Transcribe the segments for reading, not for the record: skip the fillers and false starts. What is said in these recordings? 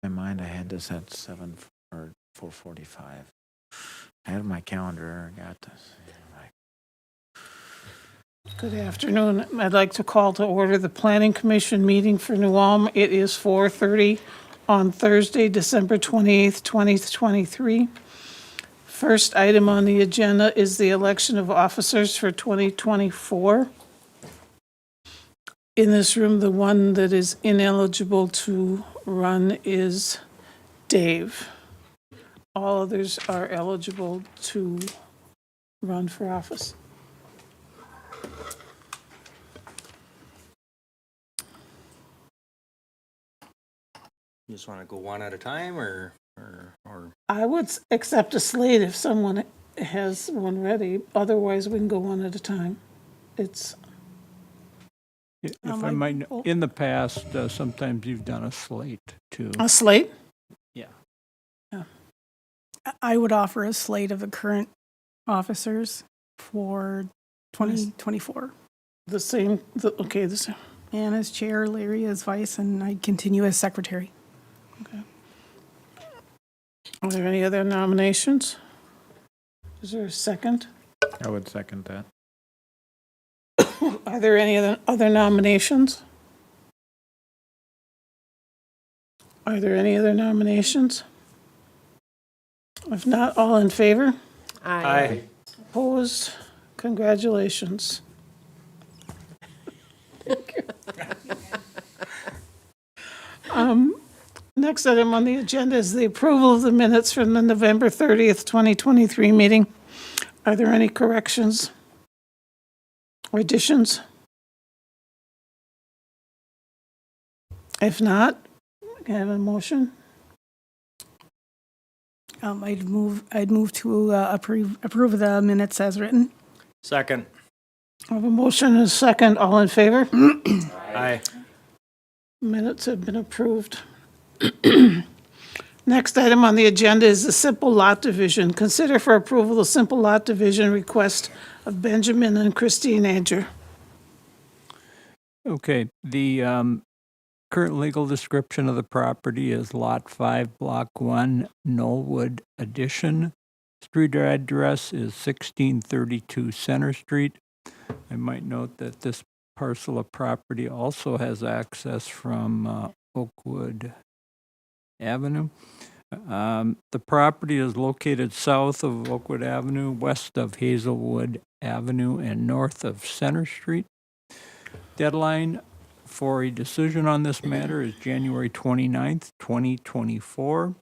In my mind, I had this at 4:45. I had my calendar. I got this. Good afternoon. I'd like to call to order the Planning Commission meeting for New Ulm. It is 4:30 on Thursday, December 28th, 2023. First item on the agenda is the election of officers for 2024. In this room, the one that is ineligible to run is Dave. All others are eligible to run for office. You just want to go one at a time, or I would accept a slate if someone has one ready. Otherwise, we can go one at a time. It's, If I might, in the past, sometimes you've done a slate too. a slate? Yeah. I would offer a slate of the current officers for 2024. The same, okay, the same. Ann as chair, Larry as vice, and I continue as secretary. Okay. Are there any other nominations? Is there a second? I would second that. Are there any other nominations? Are there any other nominations? If not, all in favor? Aye. Opposed? Congratulations. Next item on the agenda is the approval of the minutes from the November 30th, 2023 meeting. Are there any corrections or additions? If not, can I have a motion? I'd move to approve the minutes as written. Second. I have a motion and a second. All in favor? Aye. Minutes have been approved. Next item on the agenda is the simple lot division. Consider for approval the simple lot division request of Benjamin and Christine Anger. Okay, the current legal description of the property is Lot 5, Block 1, Knollwood Addition. Street address is 1632 Center Street. I might note that this parcel of property also has access from Oakwood Avenue. The property is located south of Oakwood Avenue, west of Hazelwood Avenue, and north of Center Street. Deadline for a decision on this matter is January 29th, 2024.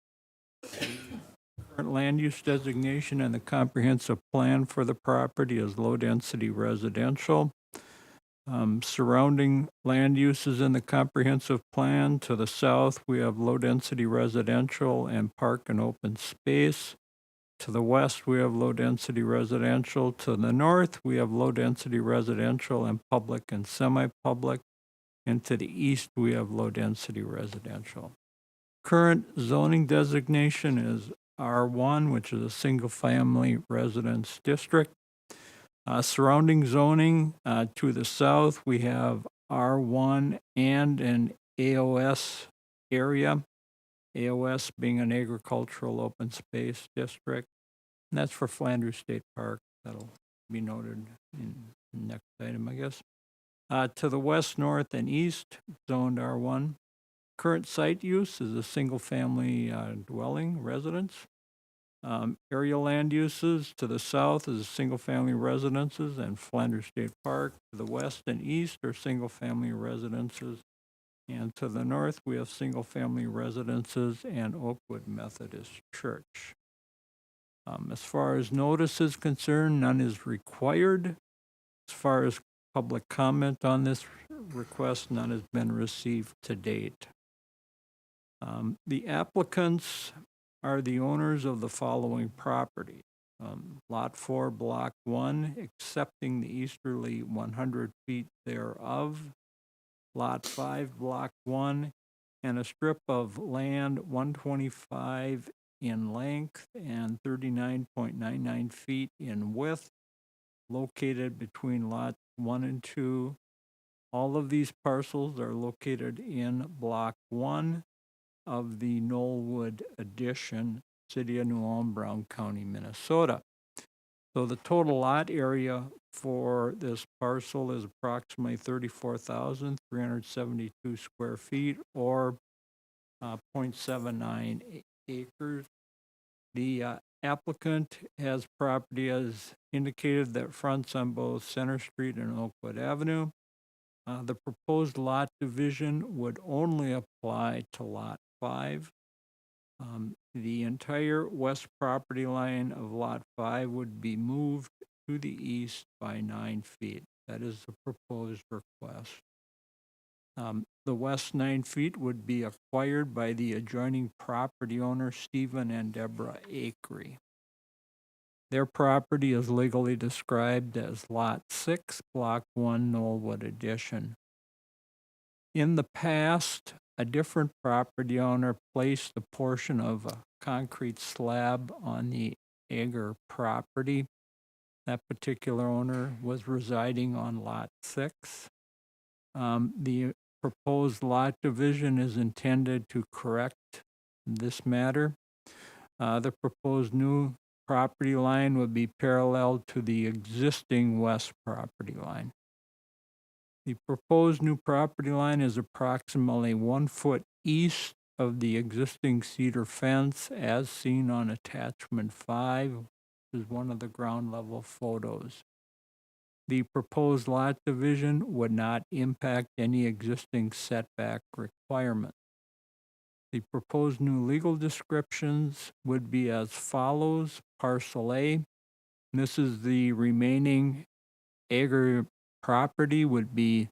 Current land use designation and the comprehensive plan for the property is low-density residential. Surrounding land uses in the comprehensive plan, to the south, we have low-density residential and park and open space. To the west, we have low-density residential. To the north, we have low-density residential and public and semi-public. And to the east, we have low-density residential. Current zoning designation is R1, which is a single-family residence district. Surrounding zoning, to the south, we have R1 and an AOS area, AOS being an agricultural open space district. And that's for Flanders State Park. That'll be noted in the next item, I guess. To the west, north, and east, zoned R1. Current site use is a single-family dwelling residence. Area land uses, to the south is single-family residences and Flanders State Park. To the west and east are single-family residences. And to the north, we have single-family residences and Oakwood Methodist Church. As far as notice is concerned, none is required. As far as public comment on this request, none has been received to date. The applicants are the owners of the following property. Lot 4, Block 1, excepting the easterly 100 feet thereof. Lot 5, Block 1, and a strip of land 125 in length and 39.99 feet in width, located between Lot 1 and 2. All of these parcels are located in Block 1. of the Knollwood addition, City of New Ulm, Brown County, Minnesota. So the total lot area for this parcel is approximately 34,372 square feet, or 0.79 acres. The applicant has property as indicated that fronts on both Center Street and Oakwood Avenue. The proposed lot division would only apply to Lot 5. The entire west property line of Lot 5 would be moved to the east by 9 feet. That is the proposed request. The west 9 feet would be acquired by the adjoining property owner, Stephen and Deborah Acree. Their property is legally described as Lot 6, Block 1, Knollwood Addition. In the past, a different property owner placed a portion of a concrete slab on the Ager property. That particular owner was residing on Lot 6. The proposed lot division is intended to correct this matter. The proposed new property line would be parallel to the existing west property line. The proposed new property line is approximately 1 foot east of the existing cedar fence as seen on attachment 5, which is one of the ground level photos. The proposed lot division would not impact any existing setback requirement. The proposed new legal descriptions would be as follows. Parcel A, this is the remaining Ager property, would be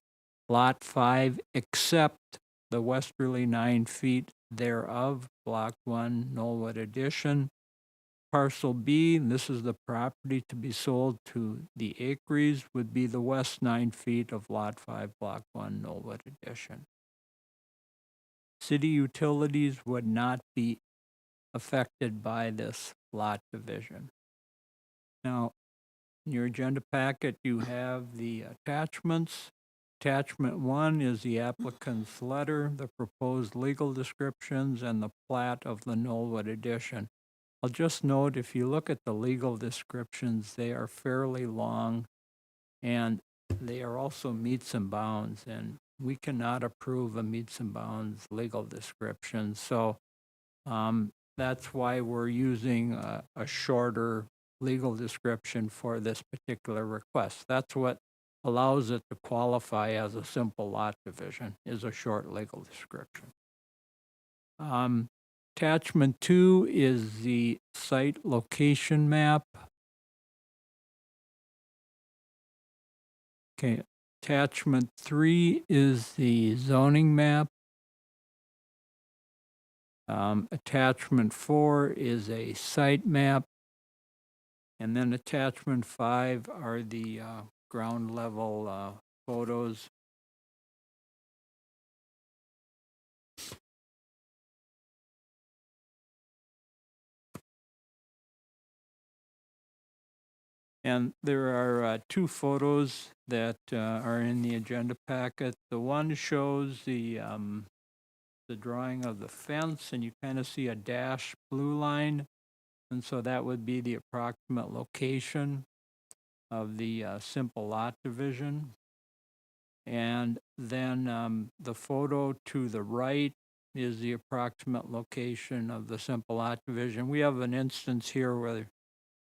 Lot 5 except the westerly 9 feet thereof, Block 1, Knollwood Addition. Parcel B, this is the property to be sold to the Acrees, would be the west 9 feet of Lot 5, Block 1, Knollwood Addition. City utilities would not be affected by this lot division. Now, in your agenda packet, you have the attachments. Attachment 1 is the applicant's letter, the proposed legal descriptions, and the plat of the Knollwood Addition. I'll just note, if you look at the legal descriptions, they are fairly long, and they are also meets and bounds, and we cannot approve a meets and bounds legal description. So that's why we're using a shorter legal description for this particular request. That's what allows it to qualify as a simple lot division, is a short legal description. Attachment 2 is the site location map. Okay, attachment 3 is the zoning map. Attachment 4 is a site map. And then attachment 5 are the ground level photos. And there are 2 photos that are in the agenda packet. The one shows the drawing of the fence, and you kind of see a dashed blue line. And so that would be the approximate location of the simple lot division. And then the photo to the right is the approximate location of the simple lot division. We have an instance here where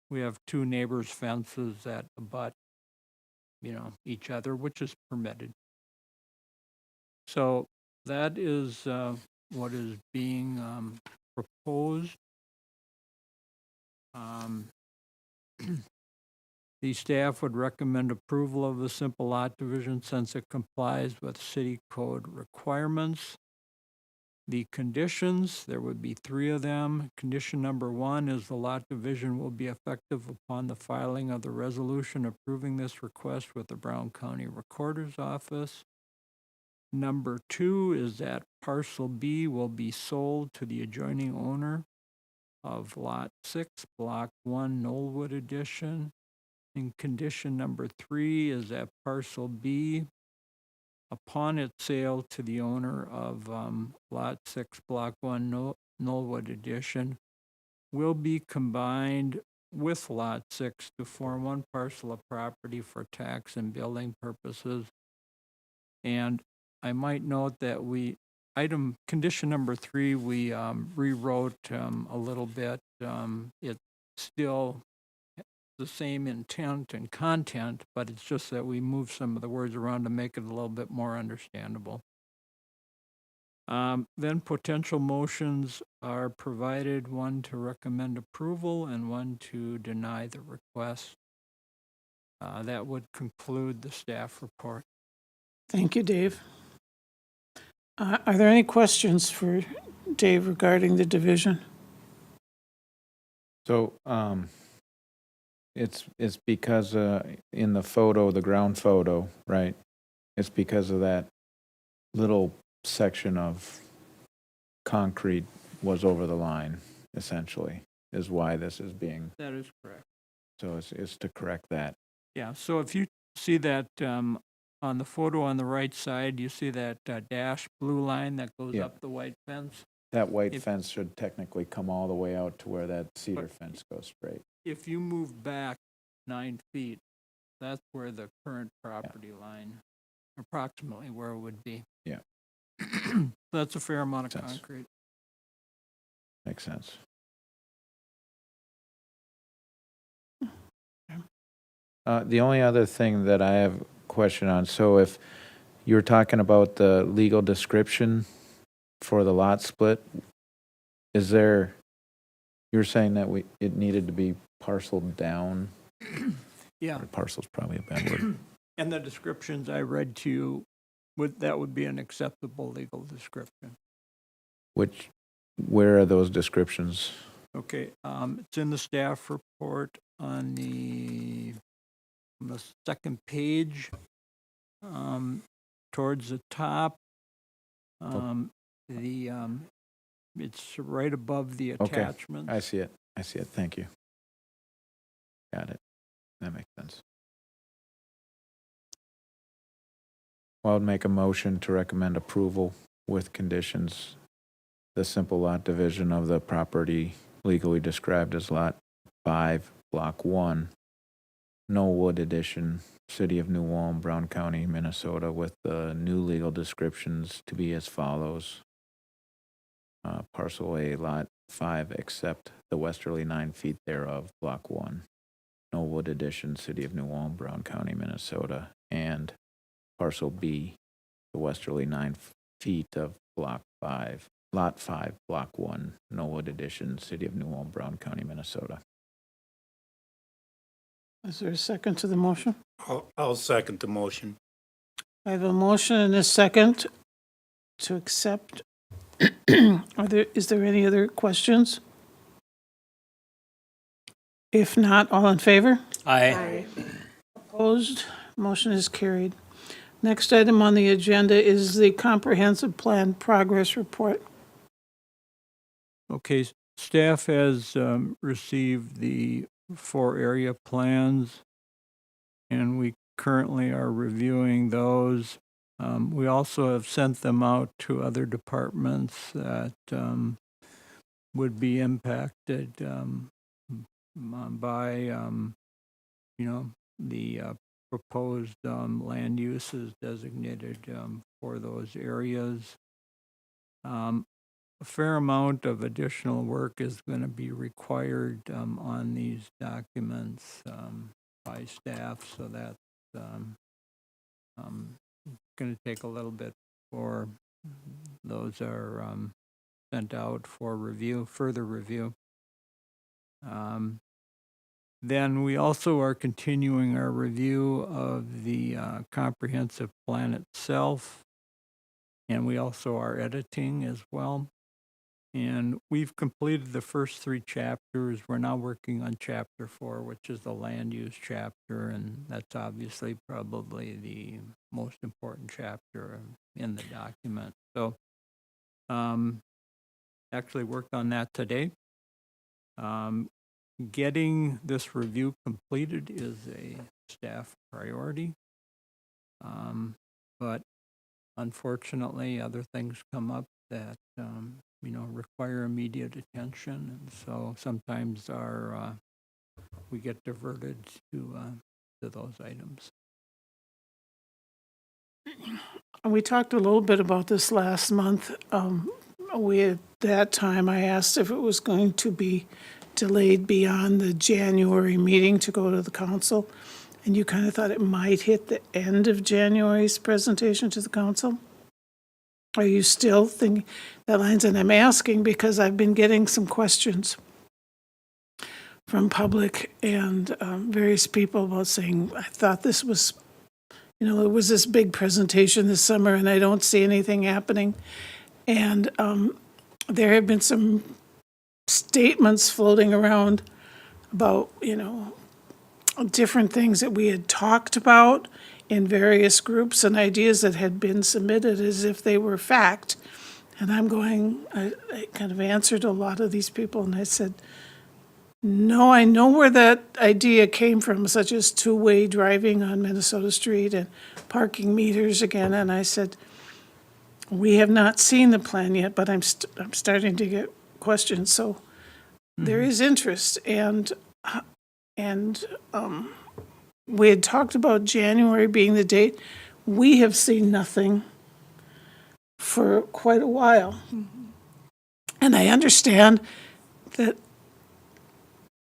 we have 2 neighbors' fences that abut, each other, which is permitted. So that is what is being proposed. The staff would recommend approval of the simple lot division since it complies with city code requirements. The conditions, there would be 3 of them. Condition number 1 is the lot division will be effective upon the filing of the resolution approving this request with the Brown County Recorder's Office. Number 2 is that parcel B will be sold to the adjoining owner of Lot 6, Block 1, Knollwood Addition. And condition number 3 is that parcel B upon its sale to the owner of Lot 6, Block 1, Knollwood Edition, will be combined with Lot 6 to form one parcel of property for tax and building purposes. And I might note that condition number 3, we rewrote a little bit. It's still the same intent and content, but it's just that we moved some of the words around to make it a little bit more understandable. Then potential motions are provided, one to recommend approval and one to deny the request. That would conclude the staff report. Thank you, Dave. Are there any questions for Dave regarding the division? So, it's because, in the photo, the ground photo, right? It's because of that little section of concrete was over the line, essentially, is why this is being, That is correct. so it's to correct that. Yeah, so if you see that on the photo on the right side, you see that dashed blue line that goes Yeah. up the white fence. That white If- fence should technically come all the way out to where that cedar But- fence goes straight. If you move back 9 feet, that's where the current property line, approximately where it would be. Yeah. That's a fair amount of Sense. concrete. Makes sense. The only other thing that I have a question on, so if you're talking about the legal description for the lot split, is there, you're saying that it needed to be parceled down? Yeah, Or parcel's probably a bad word. and the descriptions I read to you, that would be an acceptable legal description. Where are those descriptions? Okay, it's in the staff report on the second page, towards the top. It's right above the Okay, attachment. I see it. Thank you. Got it. That makes sense. Well, I would make a motion to recommend approval with conditions. The simple lot division of the property legally described as Lot 5, Block 1, Knollwood Edition, City of New Ulm, Brown County, Minnesota, with the new legal descriptions to be as follows. Parcel A, Lot 5, except the westerly 9 feet thereof, Block 1, Knollwood Edition, City of New Ulm, Brown County, Minnesota, and Parcel B, the westerly 9 feet of Block 5, Lot 5, Block 1, Knollwood Edition, City of New Ulm, Brown County, Minnesota. Is there a second to the motion? I'll second the motion. I have a motion and a second to accept. Is there any other questions? If not, all in favor? Aye. Opposed? Motion is carried. Next item on the agenda is the comprehensive plan progress report. Okay, staff has received the 4 area plans, and we currently are reviewing those. We also have sent them out to other departments that would be impacted by, the proposed land uses designated for those areas. A fair amount of additional work is going to be required on these documents by staff, so that's going to take a little bit before those are sent out for review, further review. Then we also are continuing our review of the comprehensive plan itself, and we also are editing as well. And we've completed the first 3 chapters. We're now working on chapter 4, which is the land use chapter, and that's obviously probably the most important chapter in the document. So, actually worked on that today. Getting this review completed is a staff priority. But unfortunately, other things come up that, require immediate attention. And so sometimes we get diverted to those items. We talked a little bit about this last month. At that time, I asked if it was going to be delayed beyond the January meeting to go to the council, and you kind of thought it might hit the end of January's presentation to the council. Are you still thinking that lines? And I'm asking because I've been getting some questions from public and various people about saying, I thought this was, it was this big presentation this summer and I don't see anything happening. And there have been some statements floating around about, different things that we had talked about in various groups and ideas that had been submitted as if they were fact. And I kind of answered a lot of these people and I said, no, I know where that idea came from, such as two-way driving on Minnesota Street and parking meters again. And I said, we have not seen the plan yet, but I'm starting to get questions. So there is interest. And we had talked about January being the date. We have seen nothing for quite a while. And I understand that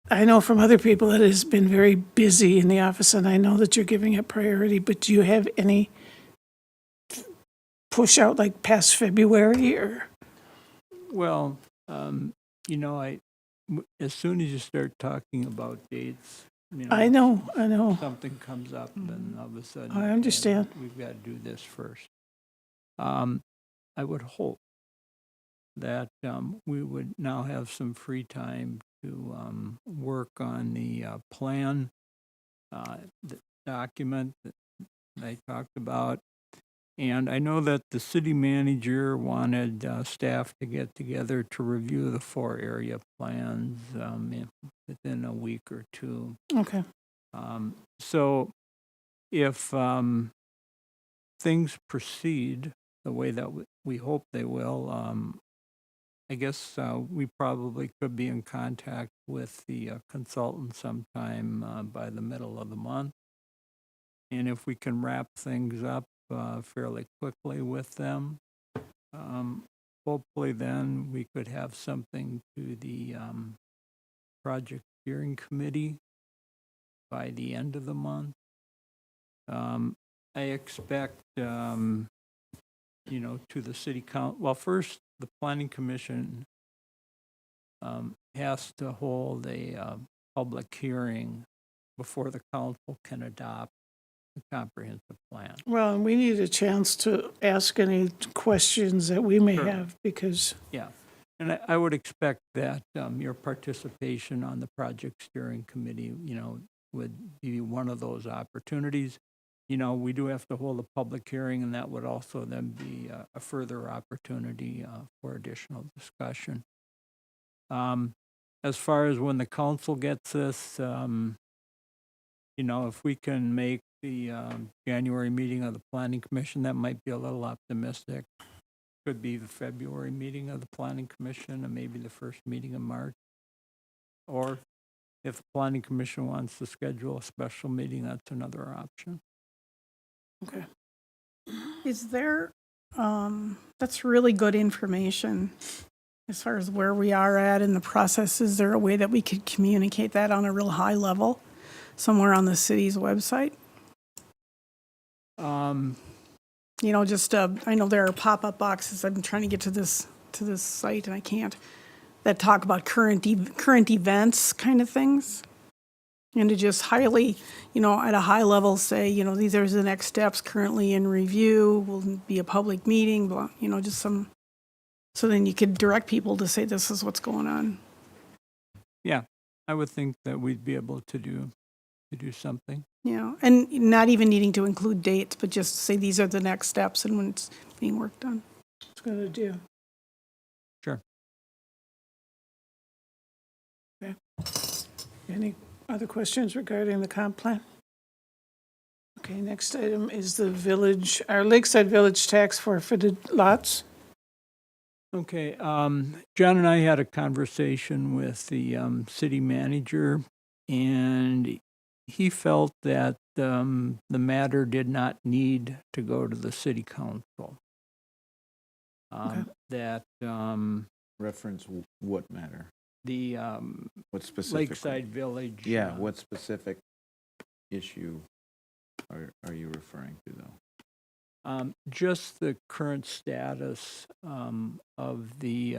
I know from other people that it has been very busy in the office, and I know that you're giving it priority, but do you have any push out like past February or? Well, as soon as you start talking about dates, I know. something comes up, and all of a sudden, I understand. we've got to do this first. I would hope that we would now have some free time to work on the plan, the document that I talked about. And I know that the city manager wanted staff to get together to review the 4 area plans within a week or two. Okay. So if things proceed the way that we hope they will, I guess we probably could be in contact with the consultant sometime by the middle of the month. And if we can wrap things up fairly quickly with them, hopefully then we could have something to the project steering committee by the end of the month. I expect, to the city council, well, first, the planning commission has to hold a public hearing before the council can adopt the comprehensive plan. Well, and we need a chance to ask any questions that we may Sure. have because, Yeah, and I would expect that your participation on the project steering committee, would be one of those opportunities. We do have to hold a public hearing, and that would also then be a further opportunity for additional discussion. As far as when the council gets this, if we can make the January meeting of the planning commission, that might be a little optimistic. Could be the February meeting of the planning commission and maybe the first meeting in March. Or if the planning commission wants to schedule a special meeting, that's another option. okay. Is there, that's really good information as far as where we are at in the process. Is there a way that we could communicate that on a real high level somewhere on the city's website? I know there are pop-up boxes. I've been trying to get to this site and I can't, that talk about current events kind of things. And to just highly, at a high level say, these are the next steps currently in review, will be a public meeting, blah, just some, so then you could direct people to say this is what's going on. Yeah, I would think that we'd be able to do something. And not even needing to include dates, but just say these are the next steps and when it's being worked on. It's a good idea. Sure. Any other questions regarding the comp plan? Okay, next item is the village, our Lakeside Village tax forfeited lots. Okay, John and I had a conversation with the city manager, and he felt that the matter did not need to go to the city council. That Reference what matter? the What specific? Lakeside Village. Yeah, what specific issue are you referring to, though? Just the current status of the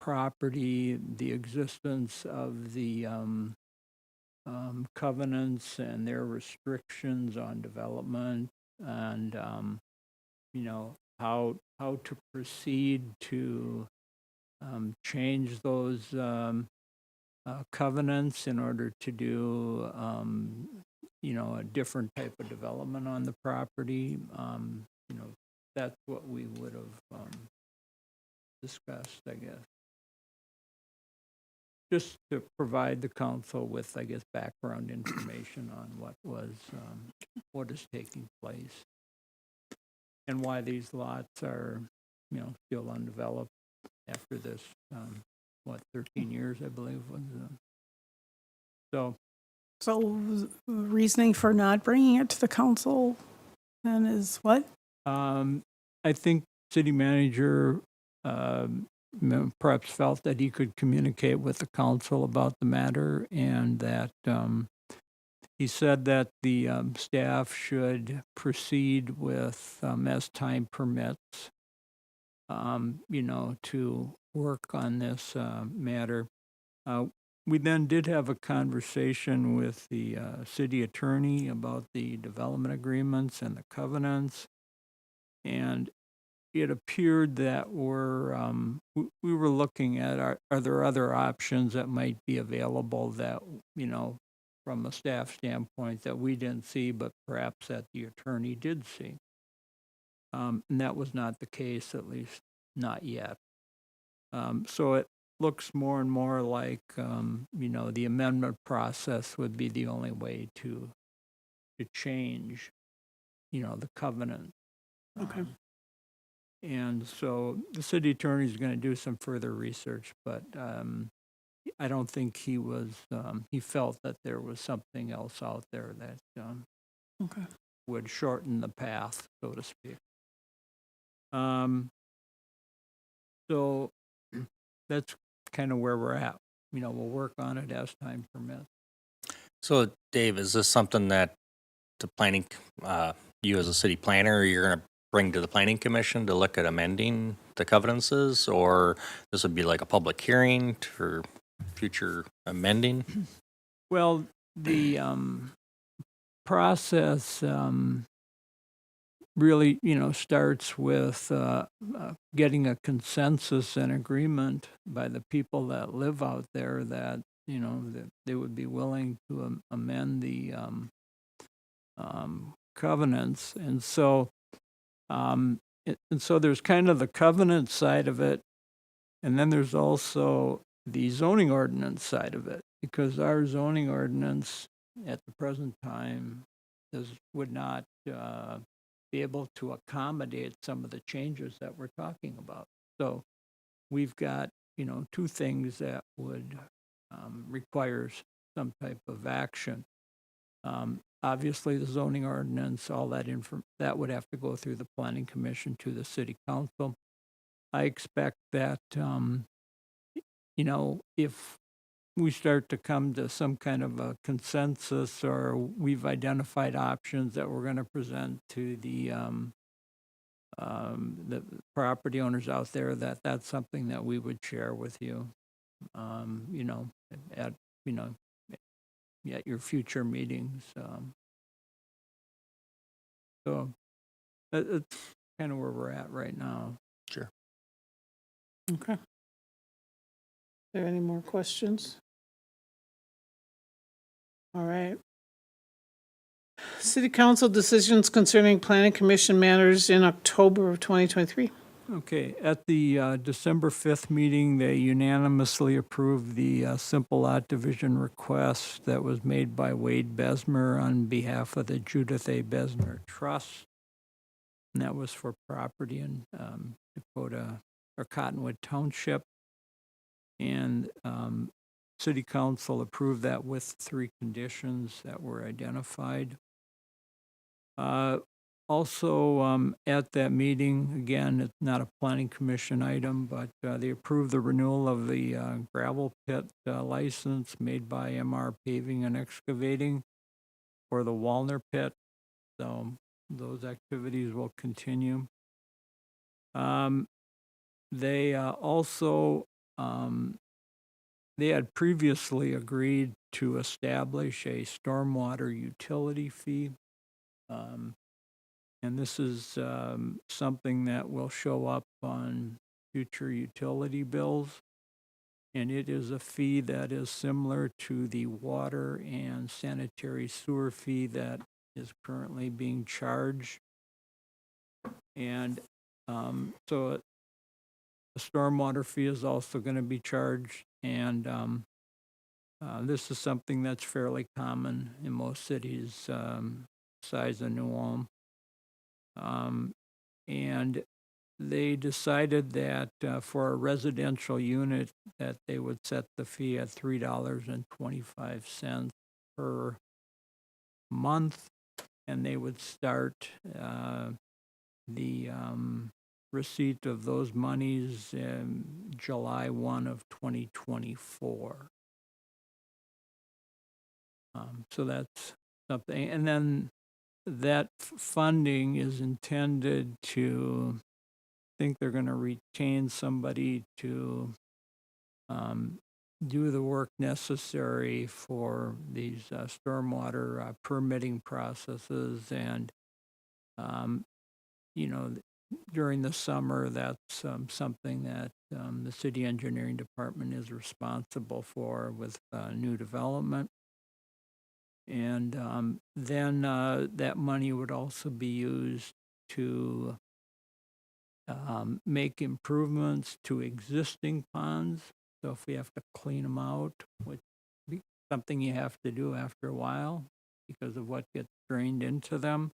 property, the existence of the covenants and their restrictions on development, and how to proceed to change those covenants in order to do a different type of development on the property. That's what we would have discussed, I guess. Just to provide the council with, I guess, background information on what is taking place and why these lots are, still undeveloped after this, 13 years, I believe was. So reasoning for not bringing it to the council then is what? I think city manager perhaps felt that he could communicate with the council about the matter, and that he said that the staff should proceed with, as time permits, to work on this matter. We then did have a conversation with the city attorney about the development agreements and the covenants, and it appeared that we were looking at are there other options that might be available that, from a staff standpoint, that we didn't see, but perhaps that the attorney did see. And that was not the case, at least not yet. So it looks more and more like, the amendment process would be the only way to change, the covenant. Okay. And so the city attorney is going to do some further research, but I don't think he felt that there was something else out there that Okay. would shorten the path, so to speak. So that's kind of where we're at. We'll work on it as time permits. So Dave, is this something that the planning, you as a city planner, you're going to bring to the planning commission to look at amending the covenances, or this would be like a public hearing for future amending? Well, the process really, starts with getting a consensus and agreement by the people that live out there that, that they would be willing to amend the covenants. And so, there's kind of the covenant side of it, and then there's also the zoning ordinance side of it, because our zoning ordinance at the present time would not be able to accommodate some of the changes that we're talking about. So we've got, two things that would require some type of action. Obviously, the zoning ordinance, all that that would have to go through the planning commission to the city council. I expect that, if we start to come to some kind of a consensus, or we've identified options that we're going to present to the property owners out there, that's something that we would share with you, at your future meetings. So that's kind of where we're at right now. Sure. Okay. Are there any more questions? All right. City council decisions concerning planning commission matters in October of 2023. Okay, at the December 5th meeting, they unanimously approved the simple lot division request that was made by Wade Besmer on behalf of the Judith A. Besmer Trust. And that was for property in Dakota, or Cottonwood Township. And City Council approved that with 3 conditions that were identified. Also, at that meeting, again, it's not a planning commission item, but they approved the renewal of the gravel pit license made by MR Paving and Excavating for the Walner Pit. So those activities will continue. They also, they had previously agreed to establish a stormwater utility fee. And this is something that will show up on future utility bills. And it is a fee that is similar to the water and sanitary sewer fee that is currently being charged. And so the stormwater fee is also going to be charged. And this is something that's fairly common in most cities size of New Ulm. And they decided that for a residential unit that they would set the fee at $3.25 per month, and they would start the receipt of those monies in July 1 of 2024. So that's something. And then that funding is intended to, I think they're going to retain somebody to do the work necessary for these stormwater permitting processes. And, you know, during the summer, that's something that the city engineering department is responsible for with new development. And then that money would also be used to make improvements to existing ponds. So if we have to clean them out, which is something you have to do after a while because of what gets drained into them.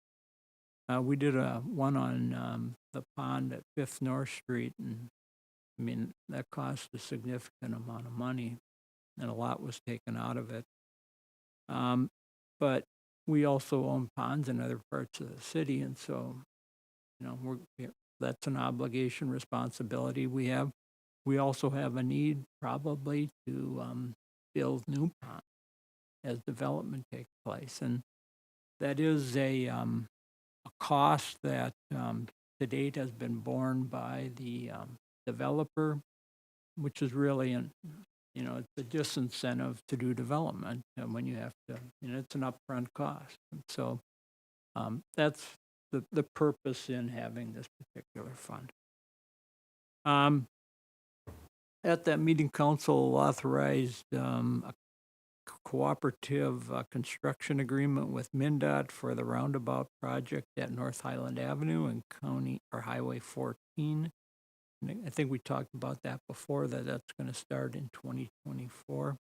We did one on the pond at 5th North Street, and I mean, that cost a significant amount of money, and a lot was taken out of it. But we also own ponds in other parts of the city, and so, you know, that's an obligation, responsibility we have. We also have a need probably to build new ponds as development takes place, and that is a cost that to date has been borne by the developer, which is really it's a disincentive to do development when you have to, it's an upfront cost. And so that's the purpose in having this particular fund. At that meeting, council authorized a cooperative construction agreement with MnDOT for the roundabout project at North Highland Avenue and Highway 14. I think we talked about that before, that's going to start in 2024.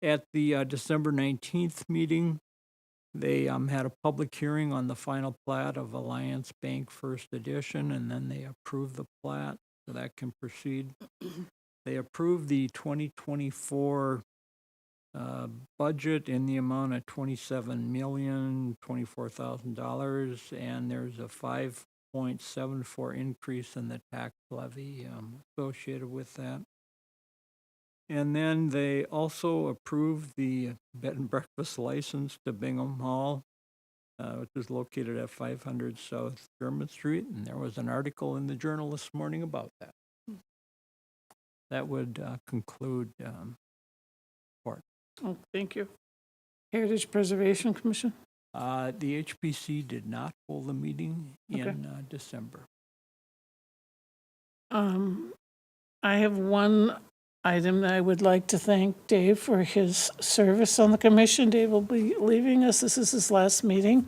At the December 19th meeting, they had a public hearing on the final plat of Alliance Bank First Edition, and then they approved the plat, so that can proceed. They approved the 2024 budget in the amount of $27,024,000, and there's a 5.74 increase in the tax levy associated with that. And then they also approved the bed and breakfast license to Bingham Hall, which is located at 500 South German Street, and there was an article in the Journal this morning about that. That would conclude report. Oh, thank you. Heritage Preservation Commission? The HPC did not hold a meeting in December. I have one item that I would like to thank Dave for his service on the commission. Dave will be leaving us. This is his last meeting.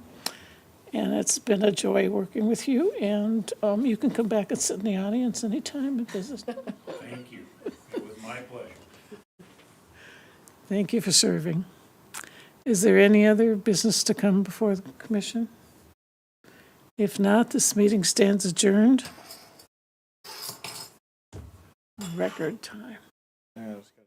And it's been a joy working with you, and you can come back and sit in the audience anytime and visit. Thank you. It was my pleasure. Thank you for serving. Is there any other business to come before the commission? If not, this meeting stands adjourned. Record time. Yeah, let's go.